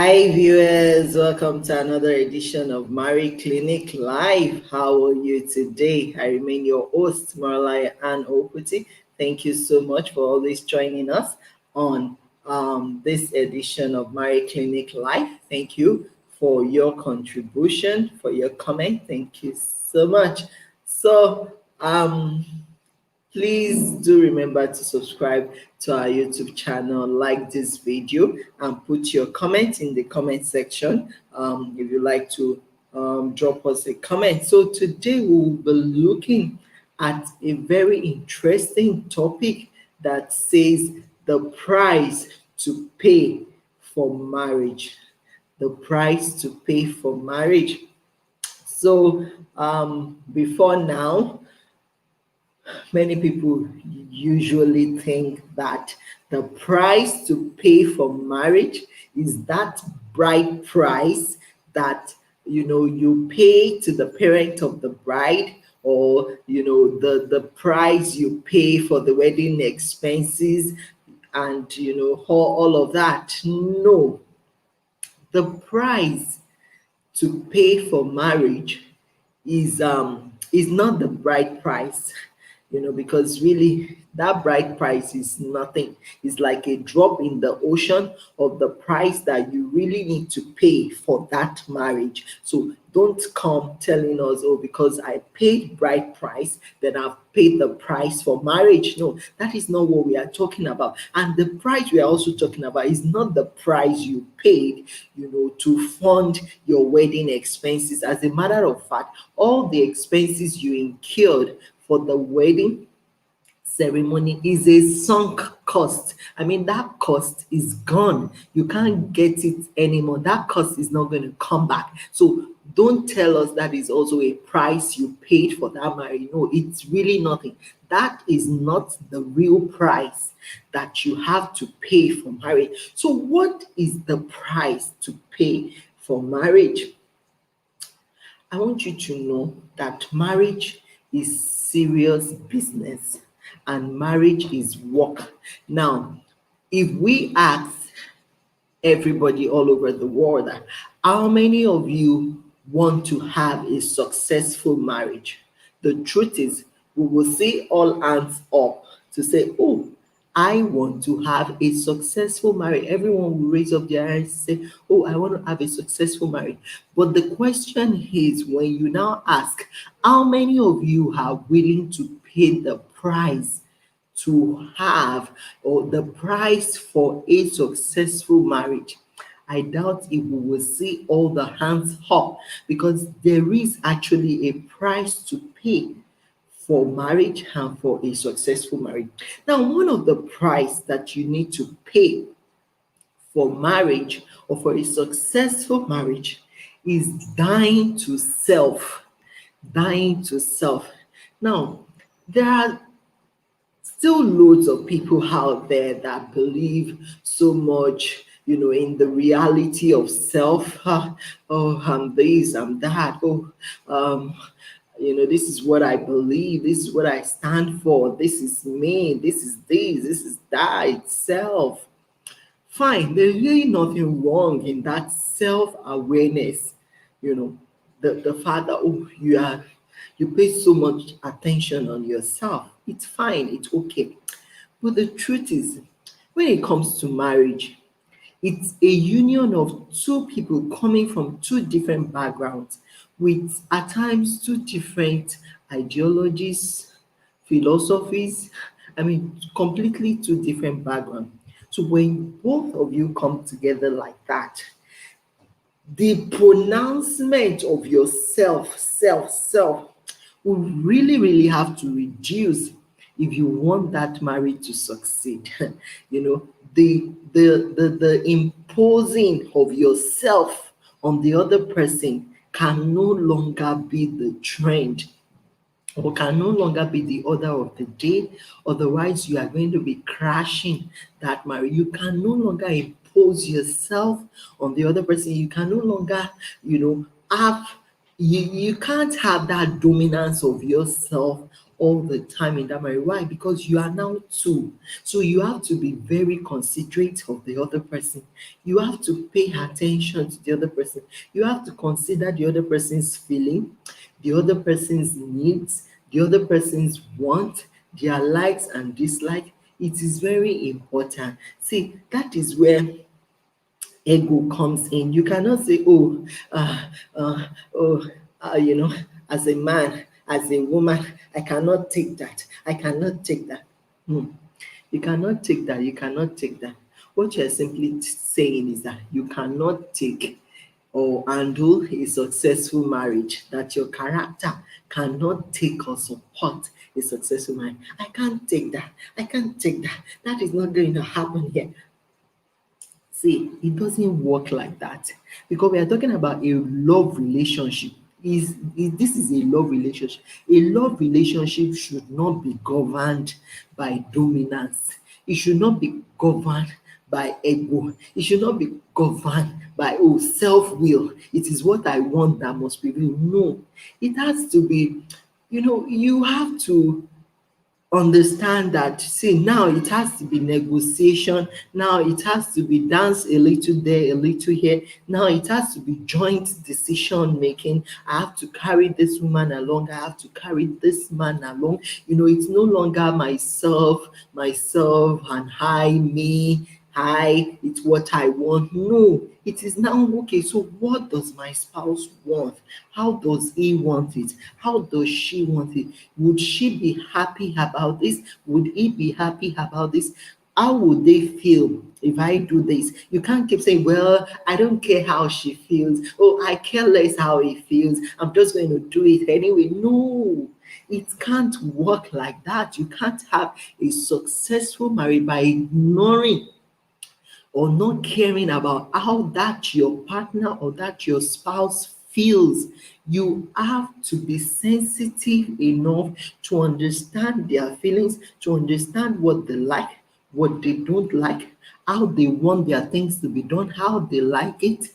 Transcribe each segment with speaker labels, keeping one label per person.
Speaker 1: Hi viewers, welcome to another edition of Mary Clinic Live. How are you today? I remain your host, Marlai Ann Okuti. Thank you so much for always joining us on this edition of Mary Clinic Live. Thank you for your contribution, for your comment. Thank you so much. So, please do remember to subscribe to our YouTube channel, like this video, and put your comment in the comment section if you like to drop us a comment. So today we will be looking at a very interesting topic that says the price to pay for marriage. The price to pay for marriage. So before now, many people usually think that the price to pay for marriage is that bride price that you pay to the parent of the bride, or the price you pay for the wedding expenses, and all of that. No, the price to pay for marriage is not the bride price, because really that bride price is nothing. It's like a drop in the ocean of the price that you really need to pay for that marriage. So don't come telling us, oh, because I paid bride price, then I've paid the price for marriage. No, that is not what we are talking about. And the price we are also talking about is not the price you paid, to fund your wedding expenses. As a matter of fact, all the expenses you incurred for the wedding ceremony is a sunk cost. I mean, that cost is gone. You can't get it anymore. That cost is not going to come back. So don't tell us that is also a price you paid for that marriage. No, it's really nothing. That is not the real price that you have to pay for marriage. So what is the price to pay for marriage? I want you to know that marriage is serious business and marriage is work. Now, if we ask everybody all over the world, how many of you want to have a successful marriage? The truth is, we will see all hands up to say, oh, I want to have a successful marriage. Everyone will raise up their hands and say, oh, I want to have a successful marriage. But the question is, when you now ask, how many of you are willing to pay the price to have, or the price for a successful marriage? I doubt if we will see all the hands up, because there is actually a price to pay for marriage and for a successful marriage. Now, one of the price that you need to pay for marriage or for a successful marriage is dying to self. Dying to self. Now, there are still loads of people out there that believe so much, in the reality of self. Oh, I'm this, I'm that. Oh, this is what I believe, this is what I stand for, this is me, this is that itself. Fine, there's really nothing wrong in that self-awareness. The fact that, oh, you pay so much attention on yourself. It's fine, it's okay. But the truth is, when it comes to marriage, it's a union of two people coming from two different backgrounds, with at times two different ideologies, philosophies. I mean, completely two different backgrounds. So when both of you come together like that, the pronouncement of yourself, self, will really, really have to reduce if you want that marriage to succeed. The imposing of yourself on the other person can no longer be the trend, or can no longer be the order of the day. Otherwise, you are going to be crashing that marriage. You can no longer impose yourself on the other person. You can no longer, have you can't have that dominance of yourself all the time in that marriage. Why? Because you are now two. So you have to be very considerate of the other person. You have to pay attention to the other person. You have to consider the other person's feeling, the other person's needs, the other person's want, their likes and dislikes. It is very important. See, that is where ego comes in. You cannot say, oh, uh, oh, you know, as a man, as a woman, I cannot take that. I cannot take that. Hmm. You cannot take that. You cannot take that. What you're simply saying is that you cannot take or handle a successful marriage, that your character cannot take or support a successful marriage. I can't take that. I can't take that. That is not going to happen here. See, it doesn't work like that because we are talking about a love relationship. This is a love relationship. A love relationship should not be governed by dominance. It should not be governed by ego. It should not be governed by self-will. It is what I want that must be real. No, it has to be, you have to understand that, see, now it has to be negotiation, now it has to be dance a little there, a little here, now it has to be joint decision making. I have to carry this woman along, I have to carry this man along. It's no longer myself and I, it's what I want. No, it is now, okay, so what does my spouse want? How does he want it? How does she want it? Would she be happy about this? Would he be happy about this? How would they feel if I do this? You can't keep saying, well, I don't care how she feels. Oh, I care less how he feels. I'm just going to do it anyway. No, it can't work like that. You can't have a successful marriage by ignoring or not caring about how that your partner or that your spouse feels. You have to be sensitive enough to understand their feelings, to understand what they like, what they don't like, how they want their things to be done, how they like it.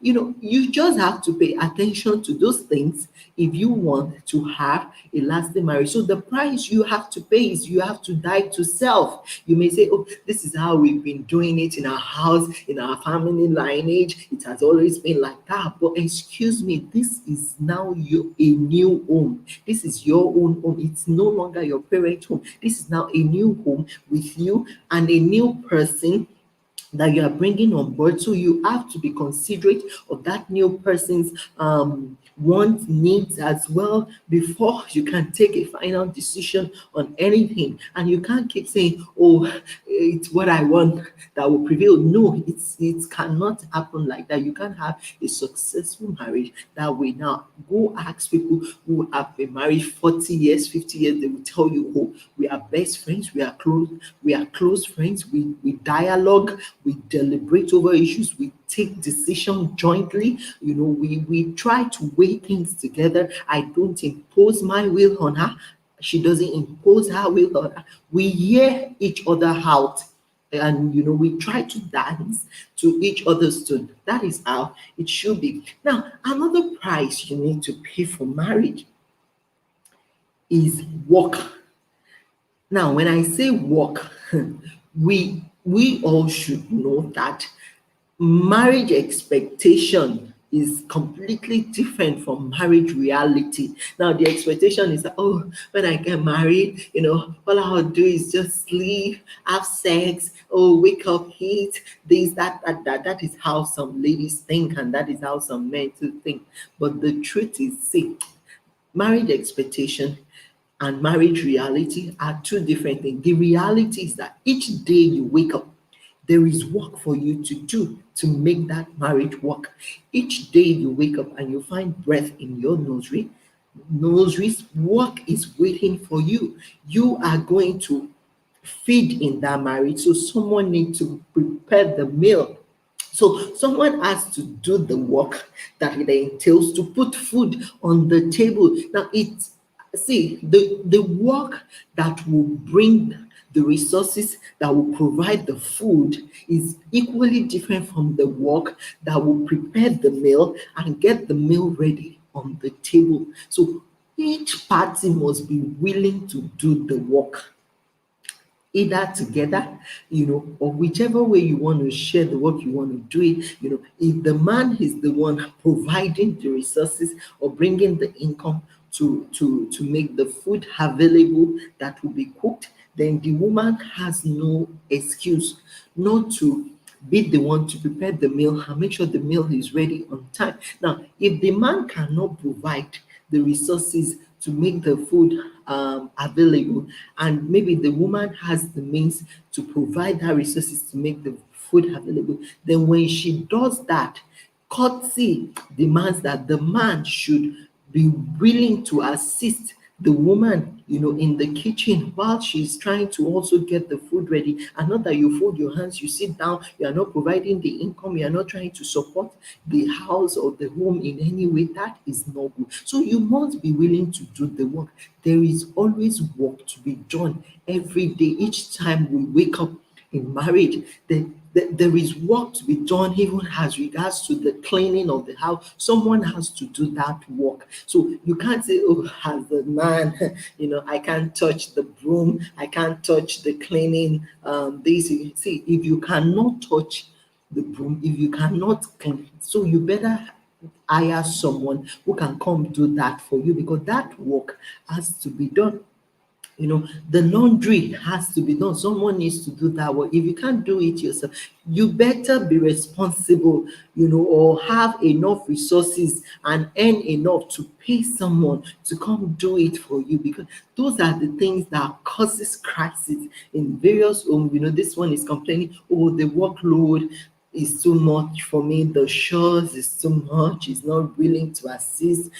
Speaker 1: You just have to pay attention to those things if you want to have a lasting marriage. So the price you have to pay is you have to die to self. You may say, oh, this is how we've been doing it in our house, in our family lineage. It has always been like that. But excuse me, this is now a new home. This is your own home. It's no longer your parents' home. This is now a new home with you and a new person that you are bringing on board. So you have to be considerate of that new person's wants, needs as well before you can take a final decision on anything. And you can't keep saying, oh, it's what I want that will prevail. No, it cannot happen like that. You can't have a successful marriage that way. Now go ask people who have been married 40 years, 50 years, they will tell you, oh, we are best friends, we are close friends, we dialogue, we deliberate over issues, we take decisions jointly. We try to weigh things together. I don't impose my will on her, she doesn't impose her will on her. We hear each other out, and we try to dance to each other's tune. That is how it should be. Now, another price you need to pay for marriage is work. Now, when I say work, we all should know that marriage expectation is completely different from marriage reality. Now, the expectation is that, oh, when I get married, all I'll do is just sleep, have sex, oh, wake up, eat, this, that. That is how some ladies think, and that is how some men too think. But the truth is, see, marriage expectation and marriage reality are two different things. The reality is that each day you wake up, there is work for you to do to make that marriage work. Each day you wake up and you find breath in your nostrils, work is waiting for you. You are going to feed in that marriage, so someone needs to prepare the meal. So someone has to do the work that it entails to put food on the table. Now, the work that will bring the resources that will provide the food is equally different from the work that will prepare the meal and get the meal ready on the table. So Each party must be willing to do the work, either together, or whichever way you want to share the work, you want to do it. If the man is the one providing the resources or bringing the income to make the food available that will be cooked, then the woman has no excuse not to be the one to prepare the meal and make sure the meal is ready on time. Now, if the man cannot provide the resources to make the food available, and maybe the woman has the means to provide her resources to make the food available, then when she does that, courtesy demands that the man should be willing to assist the woman, in the kitchen while she's trying to also get the food ready. And not that you fold your hands, you sit down, you are not providing the income, you are not trying to support the house or the home in any way. That is not good. So you must be willing to do the work. There is always work to be done every day. Each time we wake up in marriage, there is work to be done, even as regards to the cleaning of the house. Someone has to do that work. So you can't say, oh, as a man, I can't touch the broom, I can't touch the cleaning. This, see, if you cannot touch the broom, if you cannot clean, so you better hire someone who can come do that for you, because that work has to be done. The laundry has to be done. Someone needs to do that work. If you can't do it yourself, you better be responsible, or have enough resources and earn enough to pay someone to come do it for you, because those are the things that causes crisis in various homes. This one is complaining, oh, the workload is too much for me, the chores is too much, she's not willing to assist,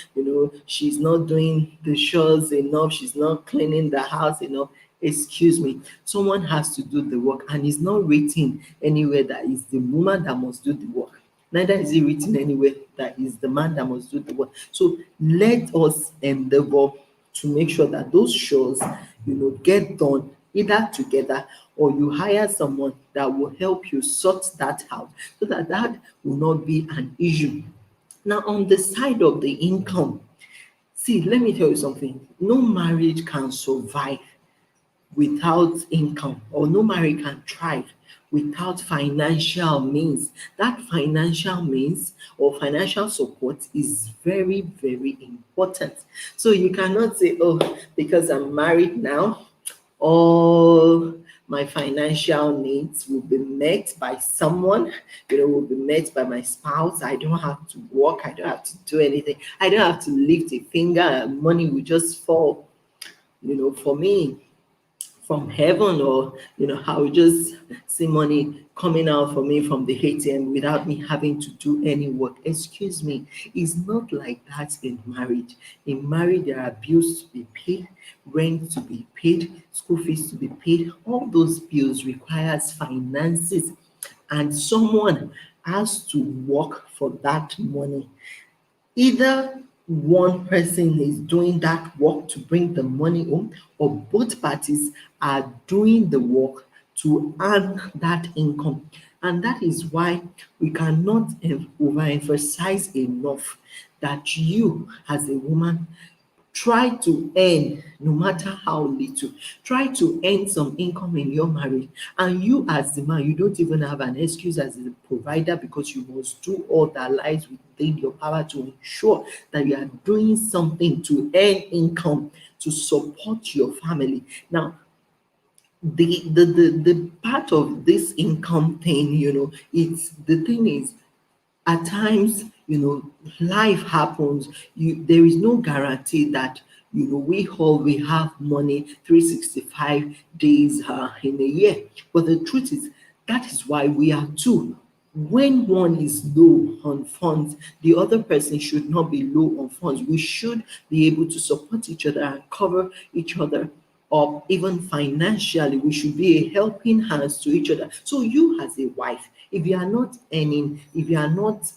Speaker 1: she's not doing the chores enough, she's not cleaning the house enough. Excuse me, someone has to do the work, and it's not written anywhere that it's the woman that must do the work. Neither is it written anywhere that it's the man that must do the work. So let us endeavor to make sure that those chores, get done either together, or you hire someone that will help you sort that out, so that that will not be an issue. Now, on the side of the income, see, let me tell you something. No marriage can survive without income, or no marriage can thrive without financial means. That financial means or financial support is very, very important. So you cannot say, oh, because I'm married now, all my financial needs will be met by someone, will be met by my spouse. I don't have to work, I don't have to do anything, I don't have to lift a finger, and money will just fall, for me from heaven, or I will just see money coming out for me from the ATM without me having to do any work. Excuse me, it's not like that in marriage. In marriage, there are bills to be paid, rent to be paid, school fees to be paid. All those bills requires finances, and someone has to work for that money. Either one person is doing that work to bring the money home, or both parties are doing the work to earn that income. And that is why we cannot overemphasize enough that you, as a woman, try to earn, no matter how little, try to earn some income in your marriage. And you, as the man, you don't even have an excuse as a provider, because you must do all that lies within your power to ensure that you are doing something to earn income to support your family. Now, the part of this income thing, it's the thing is, at times, life happens. There is no guarantee that, we all we have money 365 days in a year. But the truth is, that is why we are two. When one is low on funds, the other person should not be low on funds. We should be able to support each other and cover each other, or even financially, we should be a helping hands to each other. So you, as a wife, if you are not earning, if you are not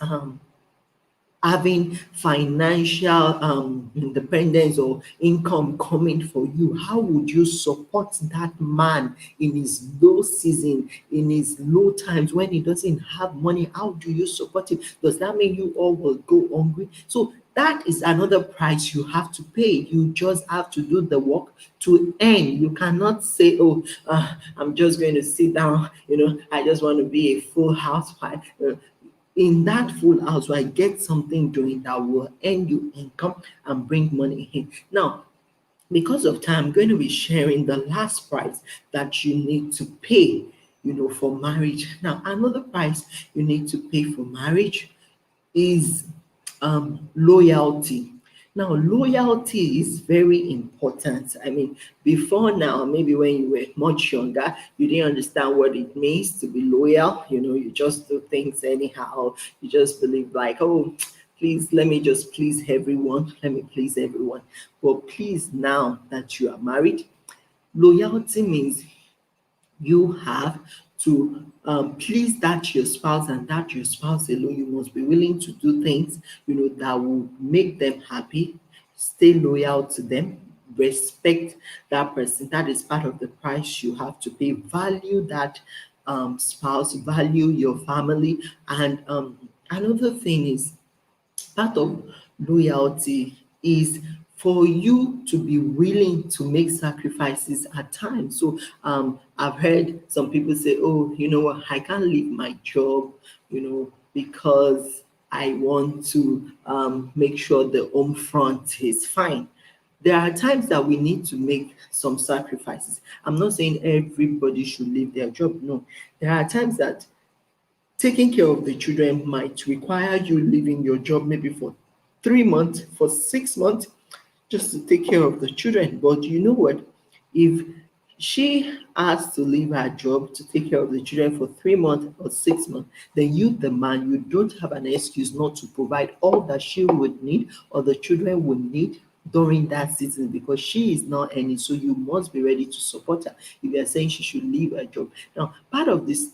Speaker 1: having financial independence or income coming for you, how would you support that man in his low season, in his low times when he doesn't have money? How do you support him? Does that mean you all will go hungry? So that is another price you have to pay. You just have to do the work to earn. You cannot say, oh, I'm just going to sit down, I just want to be a full housewife. In that full housewife, get something doing that will earn you income and bring money in. Now, because of time, I'm going to be sharing the last price that you need to pay, for marriage. Now, another price you need to pay for marriage is loyalty. Now, loyalty is very important. I mean, before now, maybe when you were much younger, you didn't understand what it means to be loyal. You just do things anyhow. You just believe, like, oh, please, let me just please everyone. Let me please everyone. But please, now that you are married, loyalty means you have to please that your spouse, and that your spouse alone. You must be willing to do things that will make them happy. Stay loyal to them, respect that person. That is part of the price you have to pay. Value that spouse, value your family. And another thing is, part of loyalty is for you to be willing to make sacrifices at times. So I've heard some people say, oh, you know what, I can't leave my job, because I want to make sure the home front is fine. There are times that we need to make some sacrifices. I'm not saying everybody should leave their job. No, there are times that taking care of the children might require you leaving your job maybe for 3 months, for 6 months, just to take care of the children. But you know what? If she has to leave her job to take care of the children for 3 months or 6 months, then you, the man, you don't have an excuse not to provide all that she would need or the children would need during that season, because she is not earning. So you must be ready to support her if you're saying she should leave her job. Now, part of this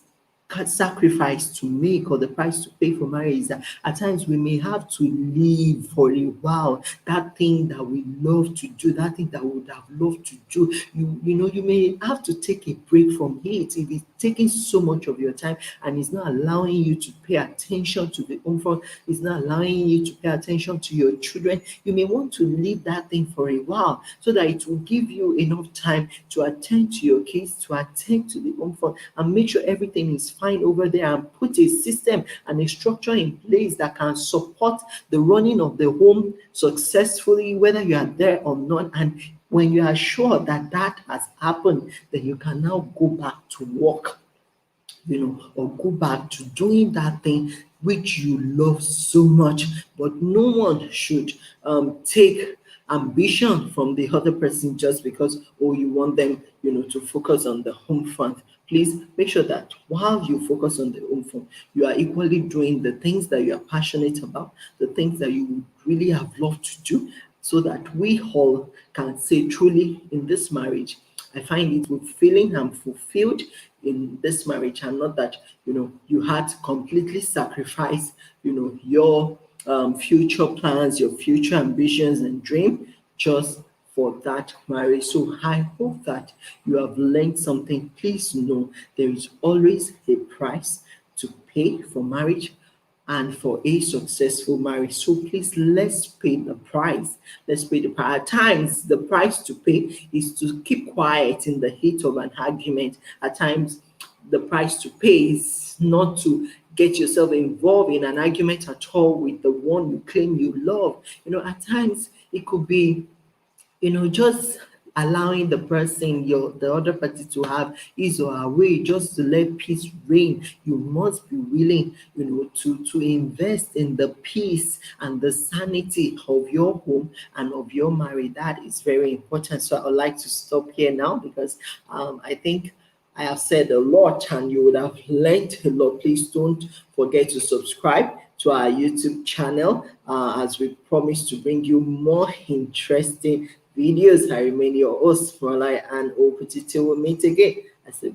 Speaker 1: sacrifice to make, or the price to pay for marriage, is that at times we may have to leave for a while that thing that we love to do, that thing that we would have loved to do. You may have to take a break from it if it's taking so much of your time and it's not allowing you to pay attention to the home front, it's not allowing you to pay attention to your children. You may want to leave that thing for a while so that it will give you enough time to attend to your kids, to attend to the home front, and make sure everything is fine over there, and put a system and a structure in place that can support the running of the home successfully, whether you are there or not. And when you are sure that that has happened, then you can now go back to work, or go back to doing that thing which you love so much. But no one should take ambition from the other person just because, oh, you want them, to focus on the home front. Please make sure that while you focus on the home front, you are equally doing the things that you are passionate about, the things that you would really have loved to do, so that we all can say truly, in this marriage, I find it fulfilling and fulfilled in this marriage. And not that you had to completely sacrifice your future plans, your future ambitions and dream just for that marriage. So I hope that you have learned something. Please know there is always a price to pay for marriage and for a successful marriage. So please, let's pay the price. Let's pay the price. At times, the price to pay is to keep quiet in the heat of an argument. At times, the price to pay is not to get yourself involved in an argument at all with the one you claim you love. At times, it could be just allowing the other party to have his or her way, just to let peace reign. You must be willing, to invest in the peace and the sanity of your home and of your marriage. That is very important. So I would like to stop here now, because I think I have said a lot and you would have learned a lot. Please don't forget to subscribe to our YouTube channel, as we promise to bring you more interesting videos. I remain your host, Malai, and hope till we meet again. I say